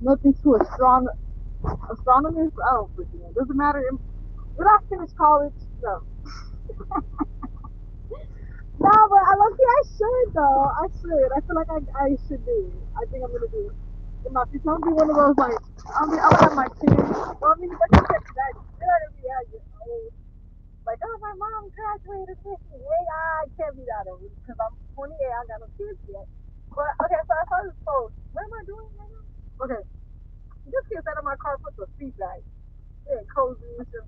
nothing too astronomist. I don't freaking know. Doesn't matter. Did I finish college? No. No, but I love I should though. I should. I feel like I should do it. I think I'm gonna do it. In my future, I'm gonna be one of those like I'm gonna have my kids. Well, I mean, but you can't be that. They're not gonna be that old. Like, oh, my mom graduated with me. Hey, I can't be that old because I'm 28. I got no kids yet. But okay, so I saw this post. What am I doing right now? Okay, this kid sat in my car, put the seat back. Yeah, cozy and shit.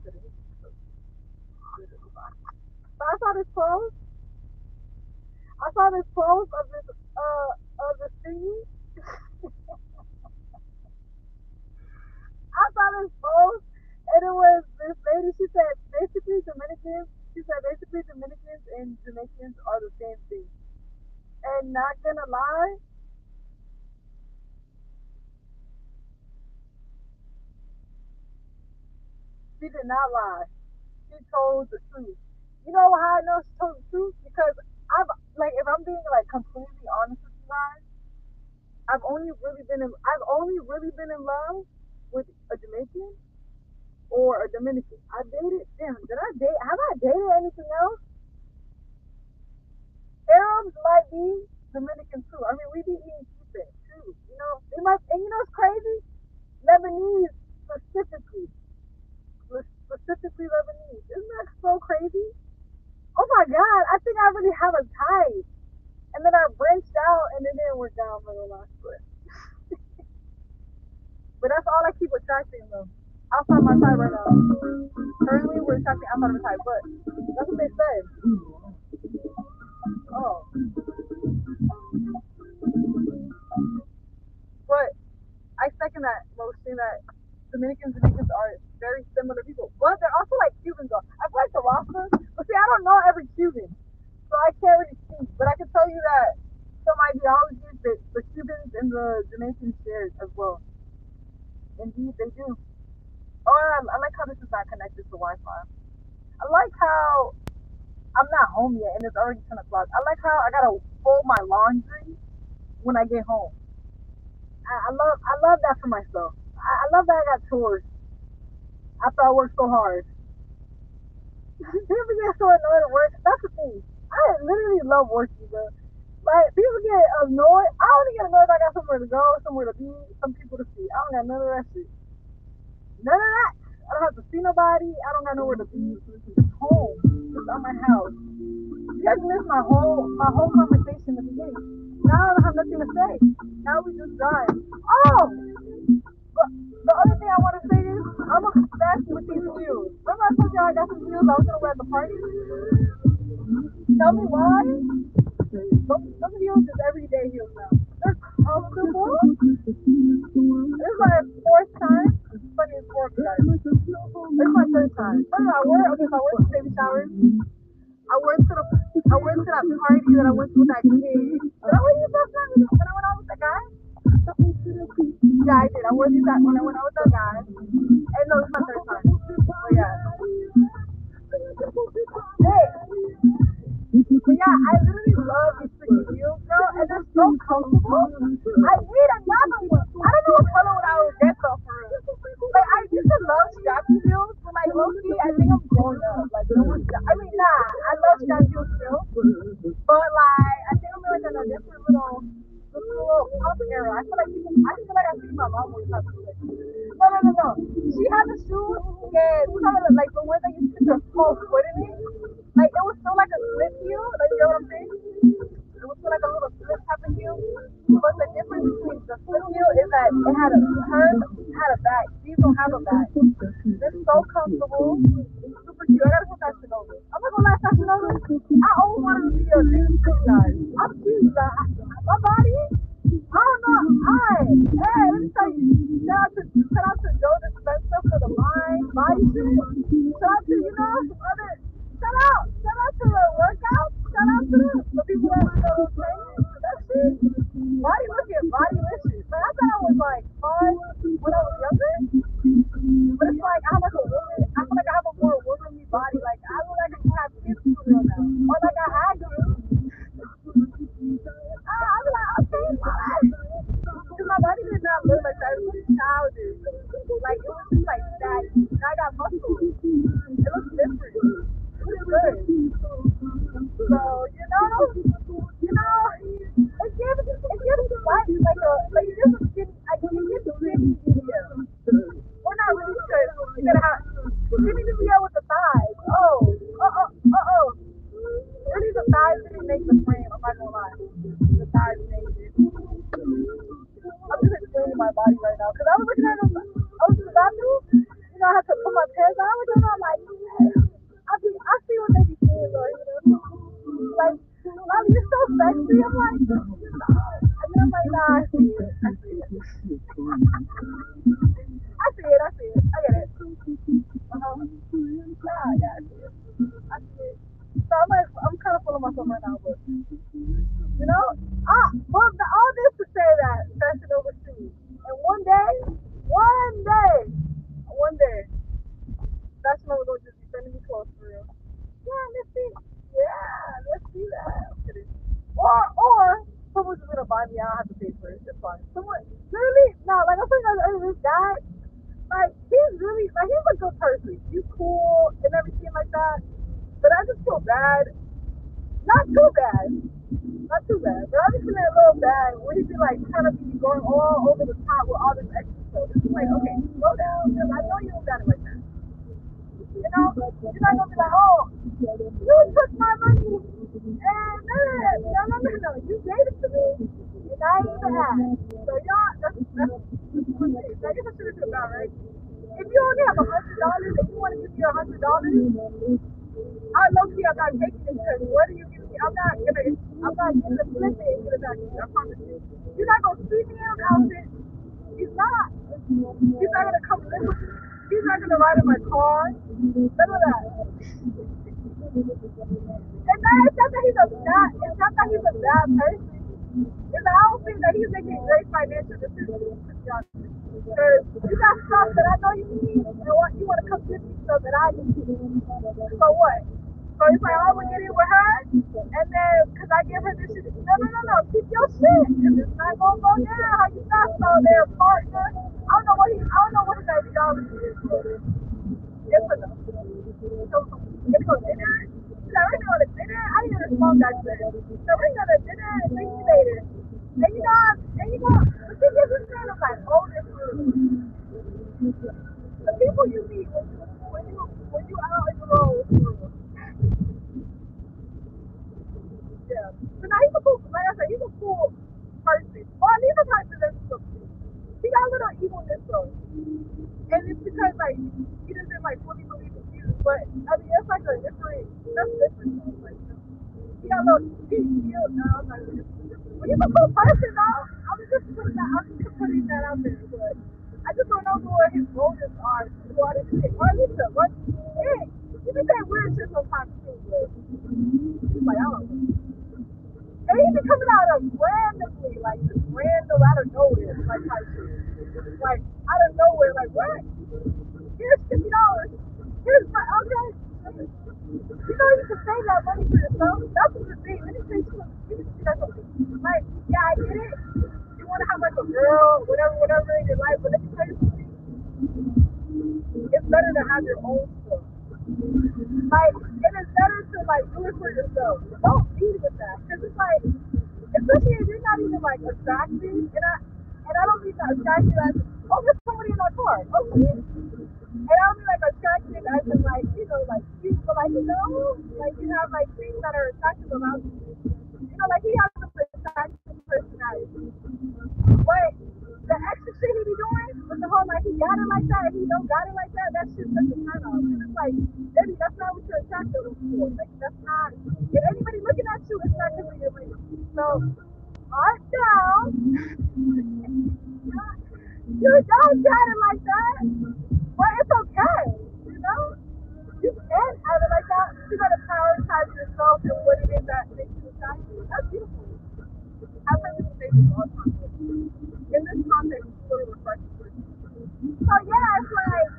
So I saw this post. I saw this post of this thingy. I saw this post and it was this lady. She said basically Dominicans. She said basically Dominicans and Jamaicans are the same thing. And not gonna lie, she did not lie. She told the truth. You know how I know she told the truth? Because I've like if I'm being like completely honest with you guys, I've only really been in love with a Jamaican or a Dominican. I dated damn, did I date have I dated anything else? Arabs might be Dominican too. I mean we be eating pizza too. You know, they might and you know it's crazy? Lebanese specifically. Specifically Lebanese. Isn't that so crazy? Oh my god, I think I really have a type. And then I branched out and it didn't work out for the last foot. But that's all I keep attracting though. Outside my type right now. Currently we're attracting outside of my type, but that's what they said. Oh. But I second that motion that Dominicans are very similar people. But they're also like Cubans though. I feel like the roster, but see I don't know every Cuban. So I can't really speak. But I can tell you that some ideologies that the Cubans and the Jamaicans share as well. Indeed, they do. Oh, I like how this is not connected to Wi-Fi. I like how I'm not home yet and it's already 10 o'clock. I like how I gotta fold my laundry when I get home. I love that for myself. I love that I got chores after I work so hard. People get so annoyed at work. That's the thing. I literally love working, bro. Like people get annoyed. I only get annoyed if I got somewhere to go, somewhere to be, some people to see. I don't got none of that shit. None of that. I don't have to see nobody. I don't got nowhere to be. Just home. Just at my house. You guys missed my whole conversation in the beginning. Now I don't have nothing to say. Now we just drive. Oh, but the other thing I want to say is I'm obsessed with these heels. Remember I told you I got some heels I was gonna wear at the party? Tell me why? Some heels is everyday heels now. They're comfortable. This is my fourth time. It's funny, it's fourth time. It's my third time. I wore okay, so I wore some baby showers. I went to that party that I went to with that kid. Did I wear these last time when I went out with that guy? Yeah, I did. I wore these when I went out with that guy. And no, it's my third time. But yeah. Hey, but yeah, I literally love these freaking heels, girl, and they're so comfortable. I need another one. I don't know what color one I would get though for real. Like I used to love strappy heels, but like low key, I think I'm growing up. Like no more I mean, nah, I love strappy heels still, but like I think I'm like in a different little pump era. I feel like I see my mom with that shoes. No. She had the shoes, and we kind of like the way that you put your whole foot in it. Like it was still like a slip heel, like you know what I'm saying? It was still like a little slip type of heel. But the difference between the slip heel is that it had hers had a back. These don't have a back. They're so comfortable. It's super cute. I gotta go fashion over. I'm not gonna lie, fashion over. I always wanted to be a big cute guy. I'm cute, but my body, I don't know. Hey, let me tell you. Shout out to Joe Dispenza for the body shit. Shout out to some other. Shout out to the workout. Shout out to the people that training. That shit. Body licious. Man, I thought I was like fun when I was younger, but it's like I have like a woman. I feel like I have a more womanly body. Like I look like I can have kids too real now, or like I had to. I be like, okay, fine. Because my body did not look like that. It was childish. Like it was just like that. And I got muscles. It looks different. It looks good. So it gives life like it gives a skinny, like it gives a skinny BBL. Or not really because you gotta have skinny BBL with the thighs. Oh. Really the thighs didn't make the frame. I'm not gonna lie. The thighs made it. I'm just explaining my body right now because I was looking at them. I was in the bathroom. I had to put my pants on. I was doing all like, I see what they be seeing though. Like, Mom, you're so sexy. I'm like, and then I'm like, nah, I see it. I see it. I see it. I get it. Nah, yeah, I see it. I see it. So I'm like, I'm kind of full of myself right now, but all this to say that fashion overseas. And one day, fashion over going to just be sending me clothes for real. Yeah, let's see. Yeah, let's see that. I'm kidding. Or someone's just gonna buy me. I don't have to pay for it. It's fine. Someone literally no, like I'm saying, this guy, like he's a good person. He's cool and everything like that. But I just feel bad. Not too bad. Not too bad. But I just feel a little bad when he be like trying to be going all over the top with all this extra stuff. It's just like, okay, slow down, because I know you don't got it like that. You're not gonna be like, oh, you took my money and no. You gave it to me and I ain't even asked. So y'all, that's one thing. Now you consider it about right. If you only have $100 and you want to give me $100, I low key I'm not taking it because what do you give me? I'm not gonna flip it and give it back to you. I promise you. You're not gonna see me in an outfit. He's not. He's not gonna come live with me. He's not gonna ride in my car. None of that. And that it's not that he's a bad. It's not that he's a bad person. It's I don't think that he's making great financial decisions. To be honest, because you got stuff that I know you need, and what you want to come get me stuff that I need. So what? So it's like, oh, we're getting with her, and then because I give her this shit. No. Keep your shit, because it's not gonna go down. How you not so their partner? I don't know what his ideology is, but it's enough. So if go dinner, we're going to dinner. I didn't even respond back then. So we're going to dinner and see you later. The thing is, this man is like old and rude. The people you meet when you out in the road. Yeah. But now he's a cool, like I said, he's a cool person. Well, at least sometimes that's something. He got a little evilness though. And it's because like he doesn't like fully believe in Jesus. But I mean that's like a different that's different though. Like he got a little no, I'm not really but he's a cool person though. I'm just putting that out there. But I just don't know what his motives are to do all this shit. Or at least what hey, you can say weird shit sometimes too, but like I don't know. And he be coming out of randomly, like just random out of nowhere, like type shit. Like out of nowhere, like what? Here's $50. Here's my okay. You can save that money for yourself. That's what the thing. Let me say something. Like, yeah, I get it. You want to have like a girl, whatever in your life, but let me tell you something. It's better to have your own stuff. Like, it is better to like do it for yourself. Don't lead with that, because it's like, especially if you're not even like attractive, and I don't mean that attractive as oh, there's somebody in my car. Okay. And I don't mean like attractive as in like like cute, but like like you have like things that are attractive about you. Like he has an attractive personality. But the extra shit he be doing with the whole like he got it like that, and he don't got it like that, that shit's such a turn off. Because it's like, baby, that's not what you're attracted for. Like that's not if anybody looking at you, it's not because of your race. So art down. You don't got it like that. But it's okay, you know? You can have it like that. You gotta prioritize yourself and what it is that makes you attractive. That's beautiful. I think it's amazing all the time. In this context, it's really refreshing. So yeah, it's like,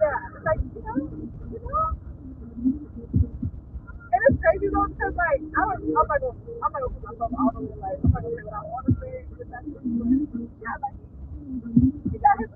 and it's crazy though, because like I'm not gonna put myself out on it, like I'm not gonna say what I want to say with that shit, but yeah, like he got his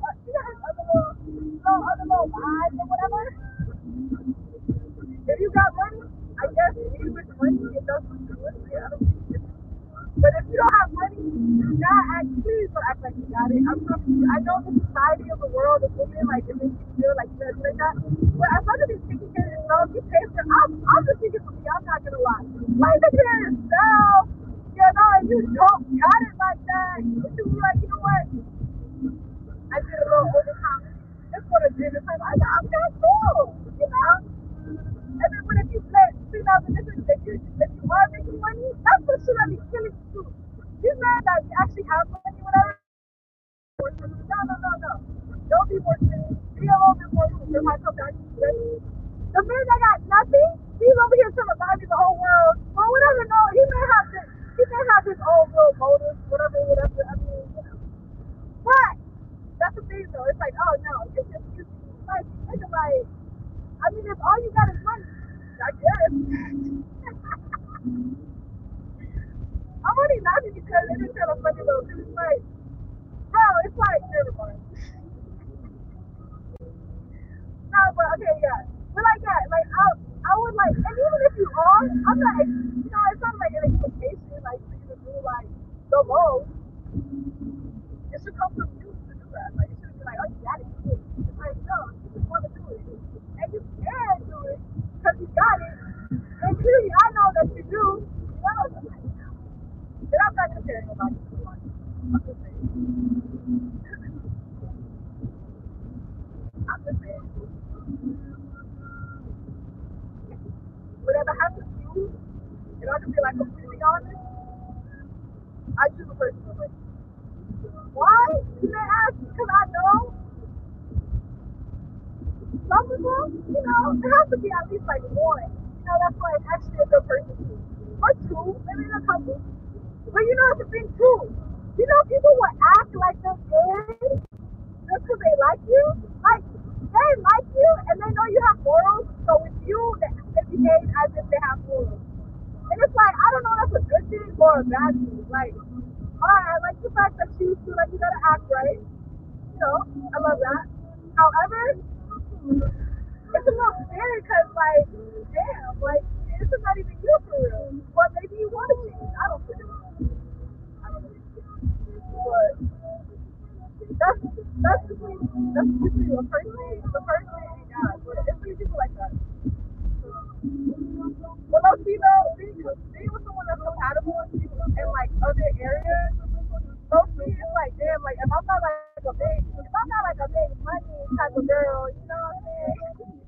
know the society of the world of women, like it makes you feel like this, like that. But as long as you're taking care of yourself, you pay for. I'm just thinking for me. I'm not gonna lie. Like taking care of yourself, you know, and you don't got it like that. You should be like, you know what? I did a little overtime. Let's go to dinner time. I'm not cool, you know. And then, but if you let females in this, if you are making money, that's what should I be killing you too. These men that actually have money, whatever. No, no, no, no. Don't be more serious. Be a little bit more serious. If I come back to you. The man that got nothing, he's over here trying to buy me the whole world. Well, whatever, no, he may have his own little motives, whatever, whatever. I mean, you know. But that's the thing though. It's like, oh no, it's just you. Like, think like, I mean, if all you got is money, I guess. I'm only laughing because it is kind of funny though. Cause it's like, bro, it's like, never mind. No, but okay, yeah. But like that, like I would like, and even if you are, I'm not, you know, it's not like an expectation, like for you to do like the most. It should come from you to do that. Like it shouldn't be like, oh, you gotta do it. It's like, no, you just want to do it, and you can do it because you got it. And clearly, I know that you do. You know, and I'm not comparing nobody to nobody. I'm just saying. I'm just saying. Whatever happens to you, and I can be like completely honest, I choose a person to win. Why? You may ask, because I know some people, you know, there has to be at least like one. You know, that's like actually a good person too. Or two, maybe a couple. But you know, it's the thing too. You know, people will act like they're good just because they like you. Like, they like you and they know you have morals. So with you, they behave as if they have morals. And it's like, I don't know if that's a good thing or a bad thing. Like, alright, I like the fact that you feel like you gotta act right. You know, I love that. However, it's a little scary because, like, damn, like, this is not even you for real. But maybe you want to change. I don't know. I don't know. But that's between a person, the person, and God. But it's three people like that. But low key though, being with someone that's compatible with you in like other areas, low key it's like damn, like if I'm not like a big money type of girl, you know what I'm saying?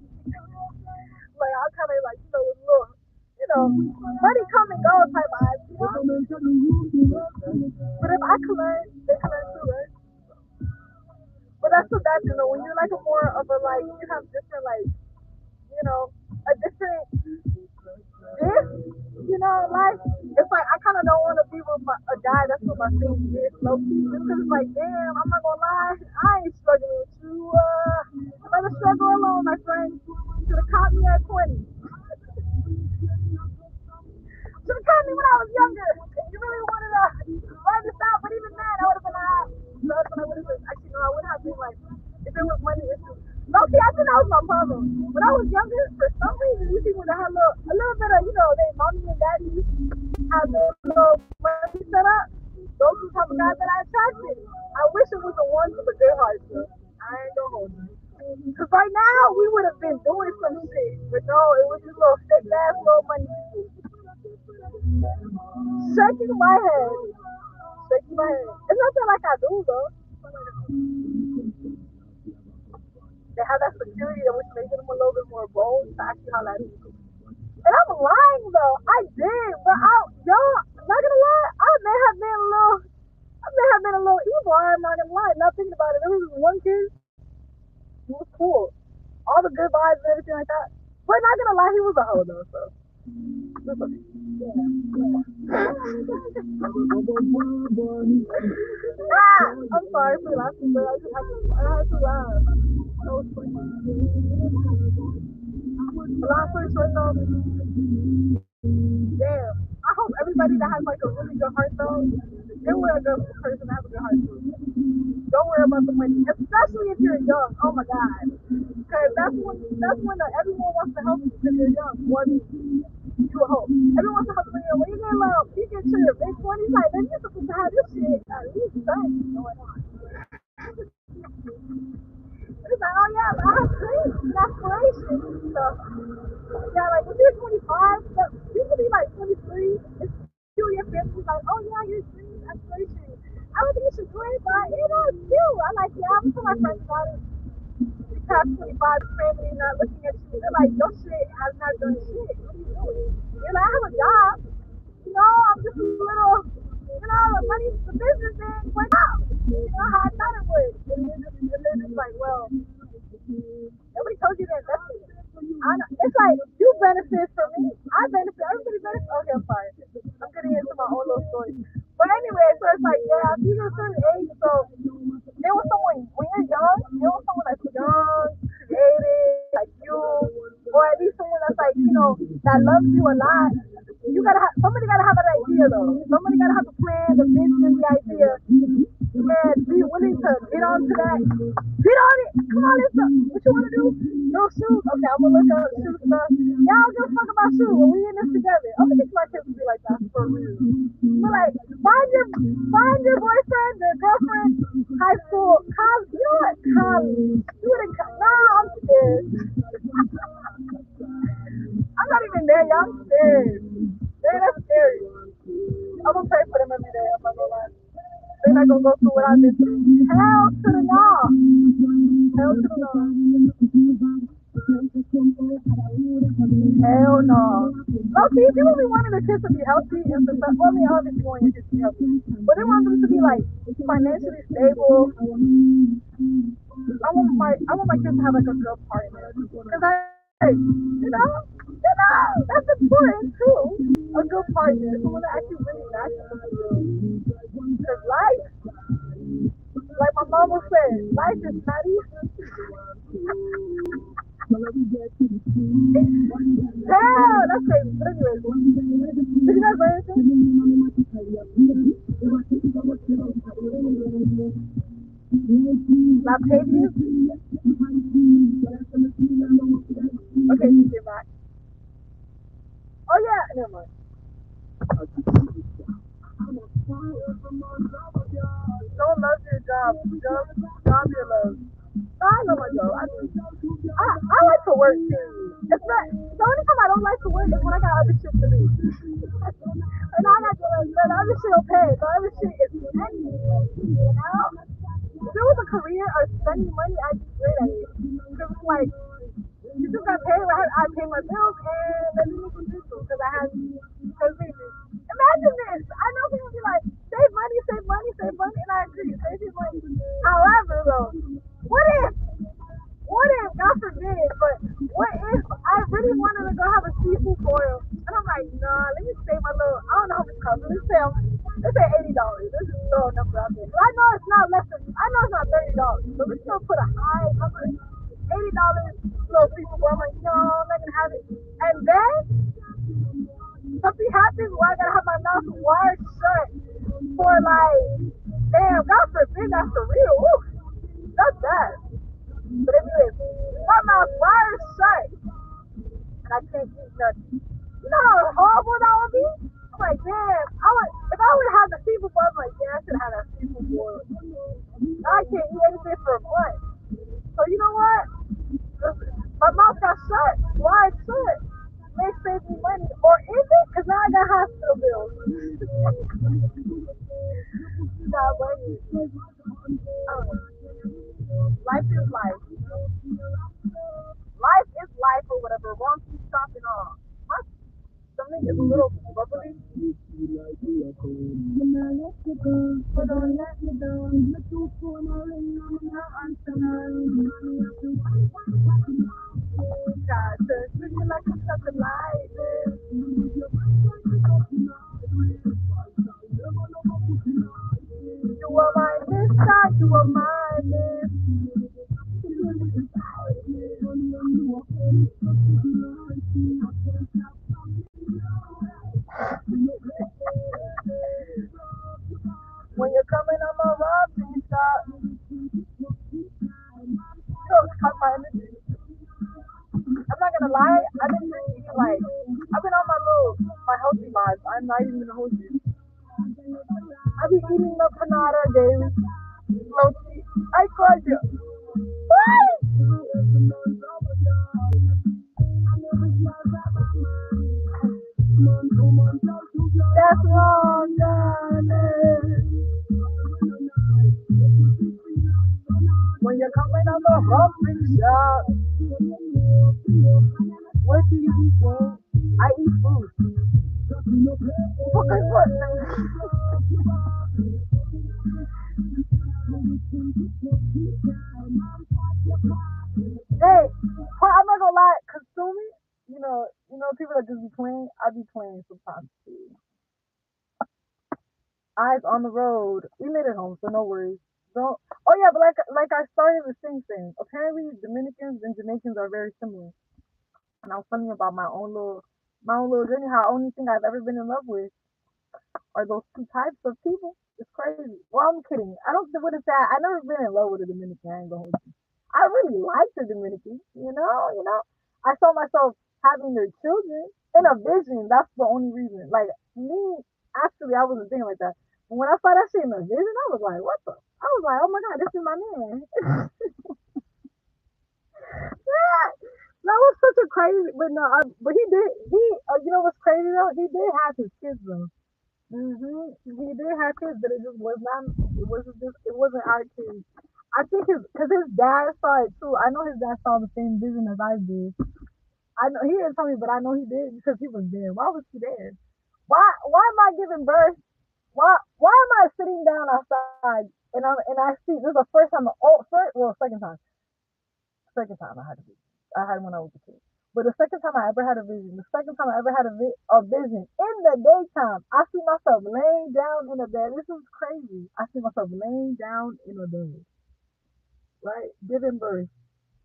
Like I'm kind of like with little, money come and go type vibes, you know. But if I can learn, they can learn too, right? But that's the bad thing though. When you're like a more of a like you have different like a different this, like it's like I kind of don't want to be with a guy that's with my same this low key, just because it's like, damn, I'm not gonna lie, I ain't struggling with you. I'd rather struggle alone, my friend. Should have caught me at 20. Should have caught me when I was younger. If you really wanted to learn this out, but even then, I would have been out. So that's when I would have been. Actually, no, I would have been like, if it was money issue. No, see, I think that was my problem. When I was younger, for some reason, these people that had a little bit of, they mommy and daddy have a little money set up. Those are the type of guys that I attracted. I wish it was the ones with a good heart, though. I ain't gonna hold you. Because right now, we would have been doing some shit. But no, it was just little fake ass little money people. Shaking my head. Shaking my head. It's nothing like I do, though. They have that security that which makes them a little bit more bold to actually holler at people. And I'm lying though, I did, but not gonna lie, I may have been a little evil. I'm not gonna lie. Not thinking about it, there was this one kid. He was cool, all the good vibes and everything like that. But not gonna lie, he was a hoe though. So that's okay. I'm sorry for laughing, but I had to laugh. That was funny. Long story short though, damn. I hope everybody that has like a really good heart though, they were a good person that has a good heart too. Don't worry about the money, especially if you're young. Oh my god, because that's when everyone wants to help you because you're young. Or you hope everyone wants to help you when you get low. You get to your big 20s, like then you're supposed to have this shit at least 30 going on. It's like, oh yeah, I have dreams and aspirations and stuff. Yeah, like when you're 25, but you could be like 23, and you and your family's like, oh yeah, your dreams, aspirations. I don't think you should do it, but you know, it's you. I like, yeah, I'm telling my friends about it. You past 25, family not looking at you. They're like, your shit has not done shit. What are you doing? You're like, I have a job. You know, I'm just a little, the money, the business didn't work out. You know how I thought it would. And they're just like, well, nobody told you to invest in it. It's like you benefit from me. I benefit. Everybody benefits. Okay, I'm sorry. I'm getting into my own little story. But anyway, so it's like, yeah, if you're a certain age, so there was someone when you're young, there was someone that's young, creative, like you, or at least someone that's like, that loves you a lot. You gotta have somebody gotta have an idea though. Somebody gotta have a plan, the vision, the idea, and be willing to get onto that. Get on it. Come on, let's go. What you wanna do? No shoes. Okay, I'm gonna look up shoe stuff. Yeah, I don't give a fuck about shoes. When we in this together, I'm gonna teach my kids to be like that for real. But like, find your boyfriend, your girlfriend, high school, college. You know what? College. Do it in college. Nah, I'm scared. I'm not even there, y'all. I'm scared. Man, that's scary. I'm gonna pray for them every day. I'm not gonna lie. They're not gonna go through what I've been through. Hell to the no. Hell to the no. Hell no. Okay, people be wanting their kids to be healthy and successful. Well, I mean, obviously want your kids to be healthy, but they want them to be like financially stable. I want my kids to have like a good partner, cause that's important too. A good partner, someone that actually really matches with you. Cause life, like my mama said, life is not easy. Hell, that's crazy. But anyways, did you guys learn anything? Latavius? Okay, TJ Maxx. Oh yeah, never mind. Don't love your job. Job your love. No, I love my job. I like to work too. It's not the only time I don't like to work is when I got other shit to do. And I got the other shit will pay. The other shit is money. You know? If it was a career or spending money, I'd be great at it. Because it's like you just got paid. I pay my bills and let me make this because I have because imagine this. I know people be like, save money, save money, save money, and I agree, save your money. However, though, what if, God forbid, but what if I really wanted to go have a seafood boil? And I'm like, nah, let me save my little, I don't know how much it costs. Let's say $80. Let's just throw a number out there. I know it's not less than, I know it's not $30, but let's still put a high number. $80 little seafood boil. I'm like, no, I'm not gonna have it. And then something happens where I gotta have my mouth wired shut for like, damn, God forbid that's for real. Ooh, that's bad. But anyways, my mouth wired shut and I can't eat nothing. You know how horrible that would be? I'm like, damn, if I would have the seafood boil, I'm like, yeah, I should have that seafood boil. Now I can't eat anything for a month. So you know what? My mouth got shut. Why shut? May save me money. Or is it? Because now I got hospital bills. Nah, but life is life. Life is life or whatever. Wrong keep stopping off. My stomach is a little bubbly. But don't let me down. God, treat me like I'm something like this. You were my mister, you were my miss. When you're coming, I'm a rob and stop. So, cut my energy. I'm not gonna lie, I've been drinking like, I've been on my healthy life. I'm not even gonna hold you. I've been eating the panada daily. Low key. I called you. What? when I'm a rumbling shout. What do you eat, man? I eat food. What? Hey, I'm not gonna lie, consuming, people that just be playing, I be playing sometimes too. Eyes on the road. We made it home, so no worries. Don't. Oh yeah, but like I started the same thing. Apparently, Dominicans and Jamaicans are very similar. And I was telling you about my own little journey. How only thing I've ever been in love with are those two types of people. It's crazy. Well, I'm kidding. I don't wouldn't say I never been in love with a Dominican. I ain't gonna hold you. I really like the Dominicans. I saw myself having their children in a vision. That's the only reason. Like me, actually, I wasn't thinking like that. But when I saw that shit in a vision, I was like, what the? I was like, oh my god, this is my man. Yeah, that was such a crazy. But no, but he did. You know what's crazy though? He did have his kids though. He did have kids, but it just was not. It wasn't just. It wasn't our kids. I think because his dad saw it too. I know his dad saw the same vision as I did. I know he didn't tell me, but I know he did because he was there. Why was he there? Why am I giving birth? Why am I sitting down outside and I see this is the first time second time I had a vision. I had when I was a kid. But the second time I ever had a vision, the second time I ever had a vision in the daytime, I see myself laying down in a bed. This is crazy. I see myself laying down in a bed, right, giving birth.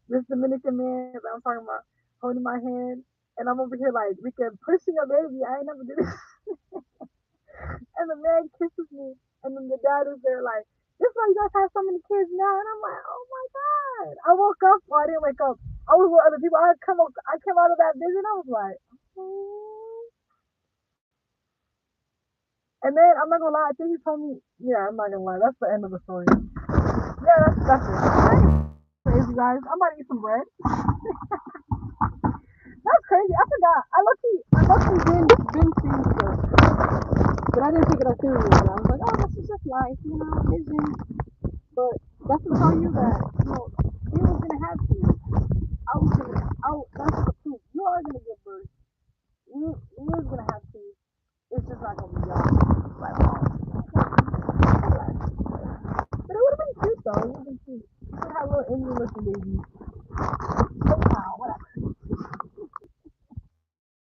This Dominican man that I'm talking about holding my hand, and I'm over here like we can pushing a baby. I ain't never did it. And the man kisses me, and then the dad is there like, this why you guys have so many kids now. And I'm like, oh my god. I woke up. Well, I didn't wake up. I was with other people. I came out of that vision. I was like, oh. And then I'm not gonna lie. I think he told me. Yeah, I'm not gonna lie. That's the end of the story. Yeah, that's it. Crazy guys. I'm about to eat some bread. That's crazy. I forgot. I lucky been seeing stuff, but I didn't take it as serious. I was like, oh, this is just life, vision. But that's to tell you that you was gonna have kids. That's the proof. You are gonna give birth. You is gonna have kids. It's just not gonna be y'all. Like, but it would have been cute though. It would have been cute. You would have little Indian looking babies.